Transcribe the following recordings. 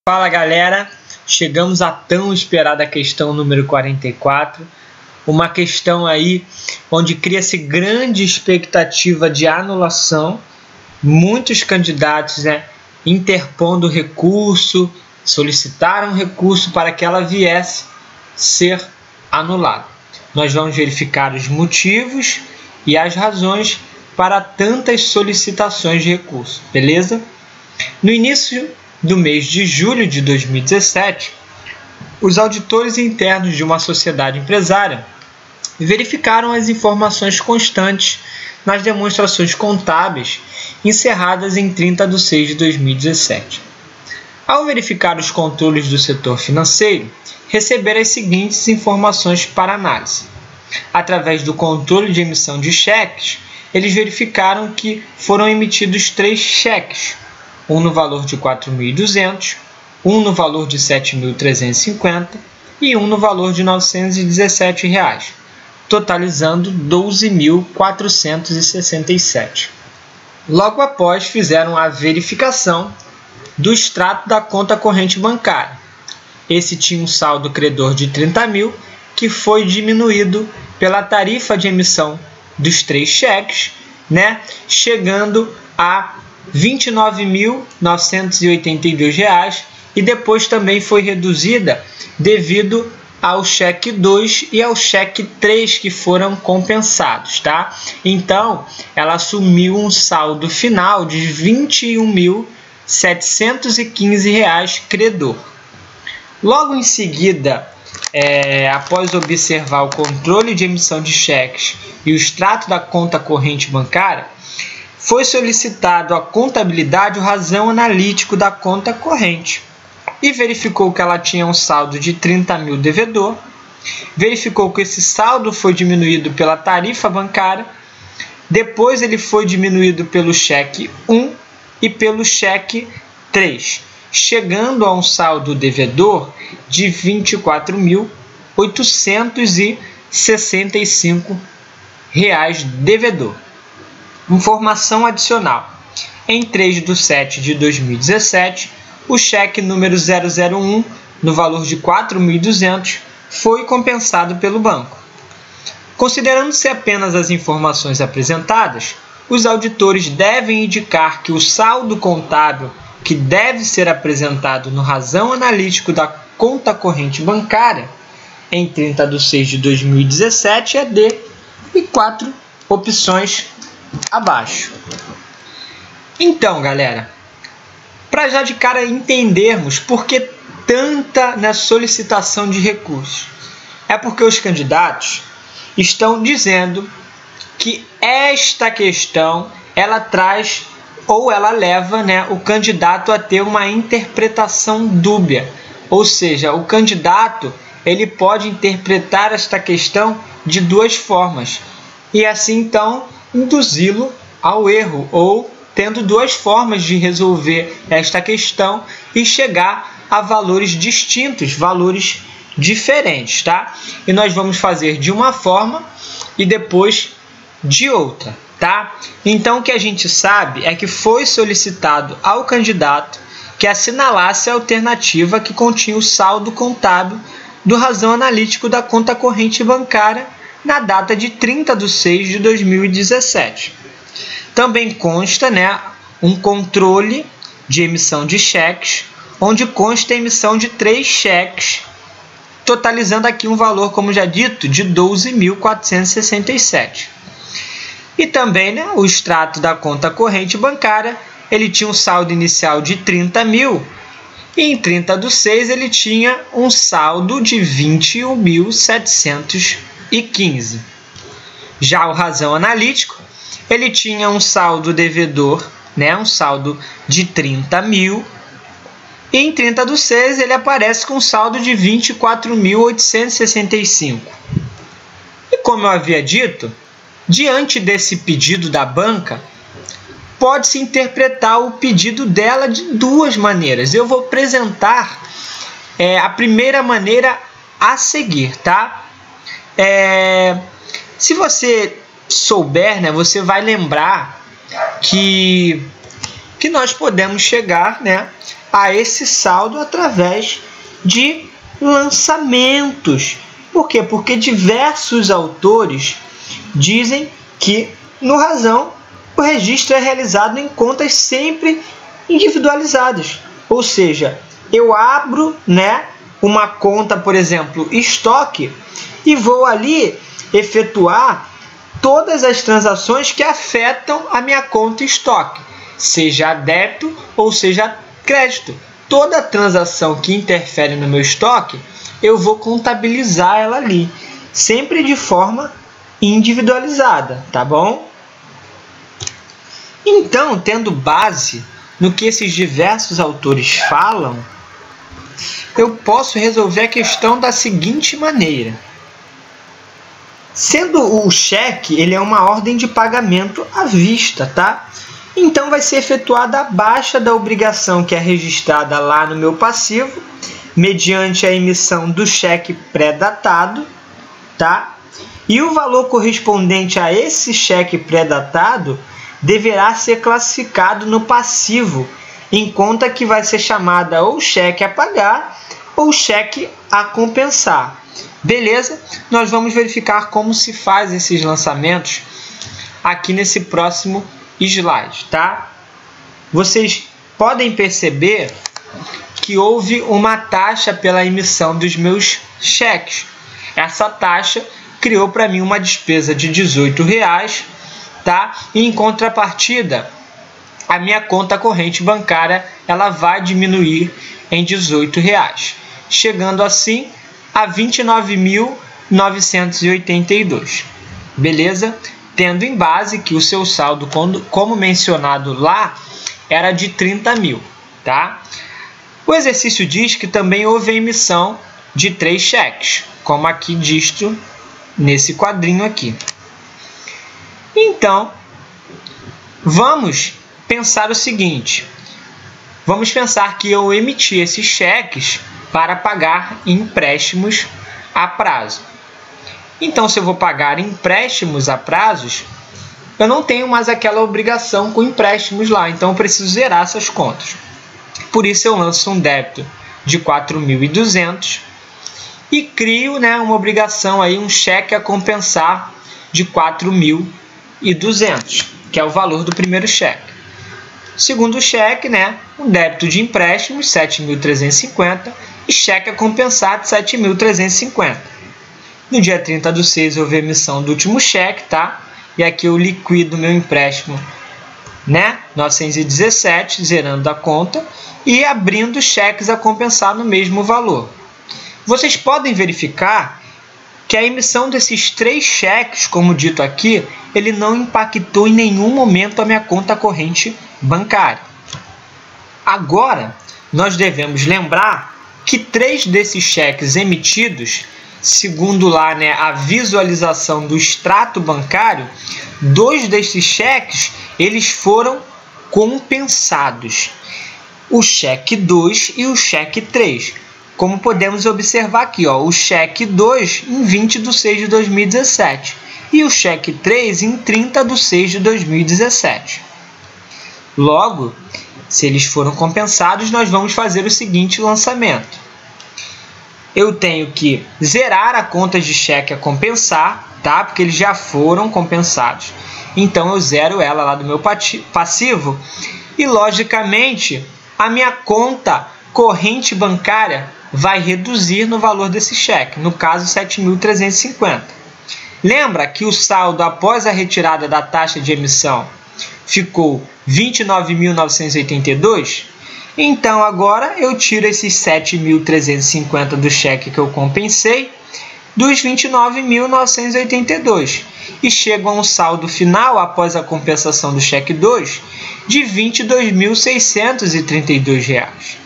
Fala galera, chegamos à tão esperada questão número 44, uma questão aí onde cria-se grande expectativa de anulação, muitos candidatos interpondo recurso, solicitaram recurso para que ela viesse ser anulada. Nós vamos verificar os motivos e as razões para tantas solicitações de recurso, beleza? No início do mês de julho de 2017, os auditores internos de uma sociedade empresária verificaram as informações constantes nas demonstrações contábeis encerradas em 30/6/2017. Ao verificar os controles do setor financeiro, receberam as seguintes informações para análise. Através do controle de emissão de cheques, eles verificaram que foram emitidos 3 cheques, um no valor de R$ 4.200, um no valor de R$ 7.350 e um no valor de R$ 917, totalizando R$ 12.467. Logo após, fizeram a verificação do extrato da conta corrente bancária. Esse tinha um saldo credor de 30 mil, que foi diminuído pela tarifa de emissão dos 3 cheques, chegando a R$ 29.982 e depois também foi reduzida devido ao cheque 2 e ao cheque 3 que foram compensados, tá? Então, ela assumiu um saldo final de R$ 21.715 credor. Logo em seguida, após observar o controle de emissão de cheques e o extrato da conta corrente bancária, foi solicitado à contabilidade o razão analítico da conta corrente e verificou que ela tinha um saldo de 30 mil devedor, verificou que esse saldo foi diminuído pela tarifa bancária, depois ele foi diminuído pelo cheque 1 e pelo cheque 3, chegando a um saldo devedor de R$ 24.865 devedor. Informação adicional. Em 3/7/2017, o cheque número 001, no valor de R$ 4.200, foi compensado pelo banco. Considerando-se apenas as informações apresentadas, os auditores devem indicar que o saldo contábil que deve ser apresentado no razão analítico da conta corrente bancária em 30/6/2017 é de 4 opções abaixo. Então, galera, para já de cara entendermos por que tanta solicitação de recursos, é porque os candidatos estão dizendo que esta questão ela traz ou ela leva o candidato a ter uma interpretação dúbia, ou seja, o candidato ele pode interpretar esta questão de 2 formas e assim então induzi-lo ao erro, ou tendo 2 formas de resolver esta questão e chegar a valores distintos, valores diferentes, tá? E nós vamos fazer de uma forma e depois de outra, tá? Então o que a gente sabe é que foi solicitado ao candidato que assinalasse a alternativa que continha o saldo contábil do razão analítico da conta corrente bancária na data de 30/6/2017. Também consta um controle de emissão de cheques, onde consta a emissão de 3 cheques, totalizando aqui um valor, como já dito, de R$ 12.467. E também o extrato da conta corrente bancária, ele tinha um saldo inicial de 30 mil, e em 30/6 ele tinha um saldo de 21.715. Já o razão analítico, ele tinha um saldo devedor, um saldo de 30 mil, e em 30/6 ele aparece com um saldo de 24.865. E como eu havia dito, diante desse pedido da banca, pode-se interpretar o pedido dela de 2 maneiras. Eu vou apresentar a primeira maneira a seguir, tá? Se você souber, você vai lembrar que nós podemos chegar a esse saldo através de lançamentos. Por quê? Porque diversos autores dizem que, no Razão, o registro é realizado em contas sempre individualizadas. Ou seja, eu abro, uma conta, por exemplo, estoque, e vou ali efetuar todas as transações que afetam a minha conta estoque, seja débito ou seja crédito. Toda transação que interfere no meu estoque, eu vou contabilizar ela ali, sempre de forma individualizada, tá bom? Então, tendo base no que esses diversos autores falam, eu posso resolver a questão da seguinte maneira. Sendo o cheque, ele é uma ordem de pagamento à vista, tá? Então, vai ser efetuada a baixa da obrigação que é registrada lá no meu passivo, mediante a emissão do cheque pré-datado, tá? E o valor correspondente a esse cheque pré-datado deverá ser classificado no passivo, em conta que vai ser chamada ou cheque a pagar ou cheque a compensar. Beleza? Nós vamos verificar como se faz esses lançamentos aqui nesse próximo slide, tá? Vocês podem perceber que houve uma taxa pela emissão dos meus cheques. Essa taxa criou para mim uma despesa de R$18, tá? E em contrapartida, a minha conta corrente bancária ela vai diminuir em R$18, chegando assim a 29.982. Beleza? Tendo em base que o seu saldo, como mencionado lá, era de 30 mil, tá? O exercício diz que também houve a emissão de 3 cheques, como aqui disto nesse quadrinho aqui. Então, vamos pensar o seguinte. Vamos pensar que eu emiti esses cheques para pagar empréstimos a prazo. Então, se eu vou pagar empréstimos a prazos, eu não tenho mais aquela obrigação com empréstimos lá. Então, eu preciso zerar essas contas. Por isso, eu lanço um débito de 4.200 e crio, uma obrigação, aí, um cheque a compensar de 4.200, que é o valor do primeiro cheque. Segundo cheque, um débito de empréstimos, 7.350, e cheque a compensar de 7.350. No dia 30/6 houve a emissão do último cheque, tá? E aqui eu liquido meu empréstimo, 917, zerando a conta e abrindo cheques a compensar no mesmo valor. Vocês podem verificar que a emissão desses 3 cheques, como dito aqui, ele não impactou em nenhum momento a minha conta corrente bancária. Agora, nós devemos lembrar que 3 desses cheques emitidos, segundo lá a visualização do extrato bancário, 2 desses cheques eles foram compensados. O cheque 2 e o cheque 3. Como podemos observar aqui, o cheque 2 em 20/6/2017 e o cheque 3 em 30/6/2017. Logo, se eles foram compensados, nós vamos fazer o seguinte lançamento. Eu tenho que zerar a conta de cheque a compensar, tá? Porque eles já foram compensados. Então, eu zero ela lá do meu passivo e, logicamente, a minha conta corrente bancária vai reduzir no valor desse cheque, no caso, 7.350. Lembra que o saldo após a retirada da taxa de emissão ficou 29.982? Então, agora eu tiro esses 7.350 do cheque que eu compensei dos 29.982 e chego a um saldo final, após a compensação do cheque 2, de R$ 22.632.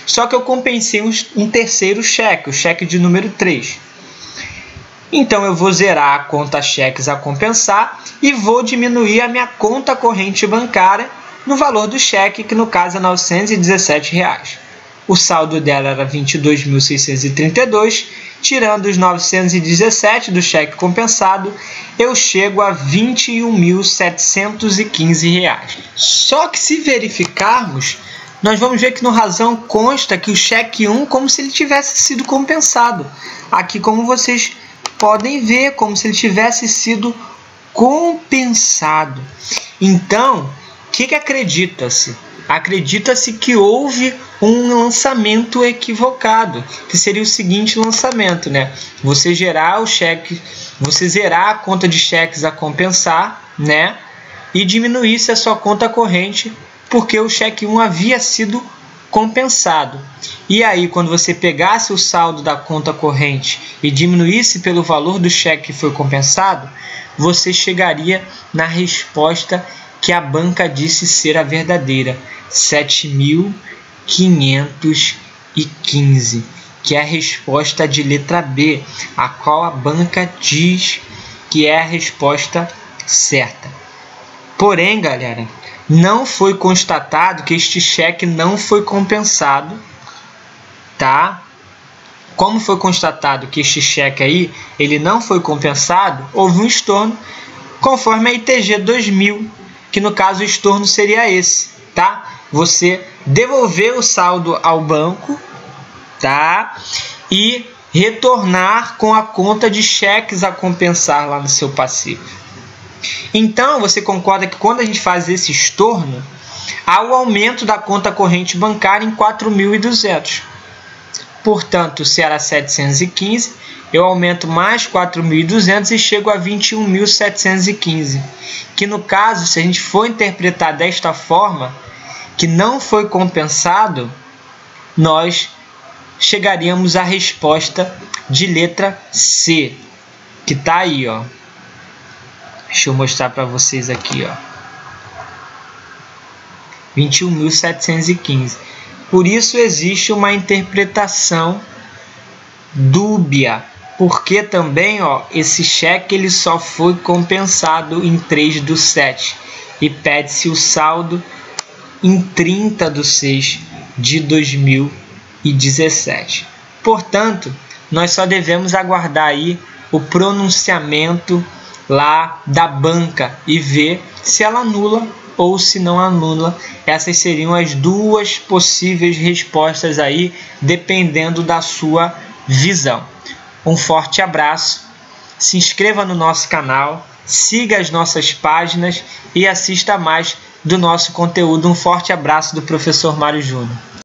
Só que eu compensei um terceiro cheque, o cheque de número 3. Então, eu vou zerar a conta cheques a compensar e vou diminuir a minha conta corrente bancária no valor do cheque, que no caso é R$ 917. O saldo dela era R$ 22.632, tirando os 917 do cheque compensado, eu chego a R$ 21.715. Só que se verificarmos, nós vamos ver que no razão consta que o cheque 1 como se ele tivesse sido compensado. Aqui, como vocês podem ver, como se ele tivesse sido compensado. Então, o que acredita-se? Acredita-se que houve um lançamento equivocado, que seria o seguinte lançamento, né? Você gerar o cheque, você zerar a conta de cheques a compensar, né? E diminuísse a sua conta corrente, porque o cheque 1 havia sido compensado. E aí, quando você pegasse o saldo da conta corrente e diminuísse pelo valor do cheque que foi compensado, você chegaria na resposta que a banca disse ser a verdadeira, 7.515, que é a resposta de letra B, a qual a banca diz que é a resposta certa. Porém, galera, não foi constatado que este cheque não foi compensado, tá? Como foi constatado que este cheque aí, ele não foi compensado, houve um estorno conforme a ITG 2000, que no caso o estorno seria esse, tá? Você devolver o saldo ao banco, tá? E retornar com a conta de cheques a compensar lá no seu passivo. Então, você concorda que quando a gente faz esse estorno, há o aumento da conta corrente bancária em 4.200. Portanto, se era 715, eu aumento mais 4.200 e chego a 21.715. Que no caso, se a gente for interpretar desta forma, que não foi compensado, nós chegaríamos à resposta de letra C, que está aí, ó. Deixa eu mostrar para vocês aqui, ó. 21.715. Por isso existe uma interpretação dúbia, porque também, ó, esse cheque ele só foi compensado em 3/7 e pede-se o saldo em 30/6 de 2017. Portanto, nós só devemos aguardar aí o pronunciamento lá da banca e ver se ela anula ou se não anula. Essas seriam as duas possíveis respostas aí, dependendo da sua visão. Um forte abraço, se inscreva no nosso canal, siga as nossas páginas e assista mais do nosso conteúdo. Um forte abraço do professor Mário Júnior.